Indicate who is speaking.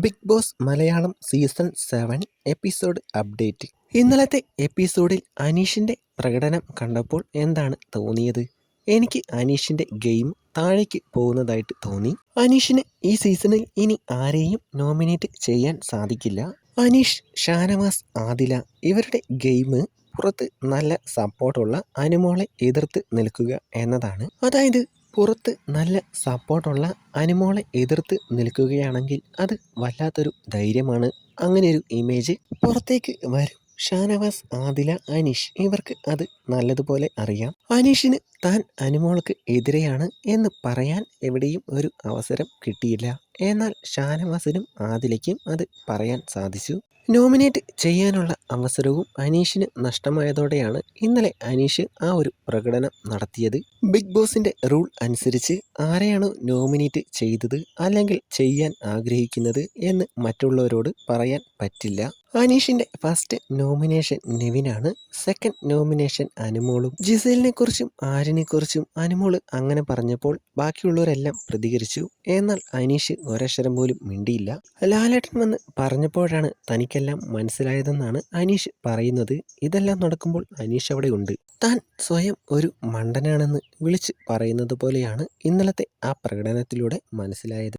Speaker 1: Big Boss Malayalam season 7 episode update. ഇന്നലത്തെ എപ്പിസോഡിൽ അനീഷിൻ്റെ പ്രകടനം കണ്ടപ്പോൾ എന്താണ് തോന്നിയത്? എനിക്ക് അനീഷിൻ്റെ ഗെയിം താഴേക്ക് പോകുന്നതായിട്ട് തോന്നി. അനീഷിന് ഈ സീസണിൽ ഇനി ആരെയും നോമിനേറ്റ് ചെയ്യാൻ സാധിക്കില്ല. അനീഷ്, ഷാനവാസ്, ആദില ഇവരുടെ ഗെയിം പുറത്ത് നല്ല സപ്പോർട്ടുള്ള അനുമോളെ എതിർത്ത് നിൽക്കുക എന്നതാണ്. അതായത് പുറത്ത് നല്ല സപ്പോർട്ടുള്ള അനുമോളെ എതിർത്ത് നിൽക്കുകയാണെങ്കിൽ അത് വല്ലാത്തൊരു ധൈര്യമാണ്. അങ്ങനെയൊരു ഇമേജ് പുറത്തേക്ക് വരും. ഷാനവാസ്, ആദില, അനീഷ് ഇവർക്ക് അത് നല്ലതുപോലെ അറിയാം. അനീഷിന് താൻ അനുമോൾക്ക് എതിരെയാണ് എന്ന് പറയാൻ എവിടെയും ഒരു അവസരം കിട്ടിയില്ല. എന്നാൽ ഷാനവാസിനും ആദിലയ്ക്കും അത് പറയാൻ സാധിച്ചു. നോമിനേറ്റ് ചെയ്യാനുള്ള അവസരവും അനീഷിന് നഷ്ടമായതോടെയാണ് ഇന്നലെ അനീഷ് ആ ഒരു പ്രകടനം നടത്തിയത്. ബിഗ് ബോസിന്റെ റൂൾ അനുസരിച്ച് ആരെയാണോ നോമിനേറ്റ് ചെയ്തത് അല്ലെങ്കിൽ ചെയ്യാൻ ആഗ്രഹിക്കുന്നത് എന്ന് മറ്റുള്ളവരോട് പറയാൻ പറ്റില്ല. അനീഷിന്റെ ഫസ്റ്റ് നോമിനേഷൻ നെവിനാണ്. സെക്കൻഡ് നോമിനേഷൻ അനുമോളും. ജിസേലിനെ കുറിച്ചും ആര്യനെ കുറിച്ചും അനുമോള് അങ്ങനെ പറഞ്ഞപ്പോൾ ബാക്കിയുള്ളവരെല്ലാം പ്രതികരിച്ചു. എന്നാൽ അനീഷ് ഒരക്ഷരം പോലും മിണ്ടിയില്ല. ലാലേട്ടൻ വന്ന് പറഞ്ഞപ്പോഴാണ് തനിക്കെല്ലാം മനസ്സിലായതെന്നാണ് അനീഷ് പറയുന്നത്. ഇതെല്ലാം നടക്കുമ്പോൾ അനീഷ് അവിടെ ഉണ്ട്. താൻ സ്വയം ഒരു മണ്ടനാണെന്ന് വിളിച്ച് പറയുന്നത് പോലെയാണ് ഇന്നലത്തെ ആ പ്രകടനത്തിലൂടെ മനസ്സിലായത്.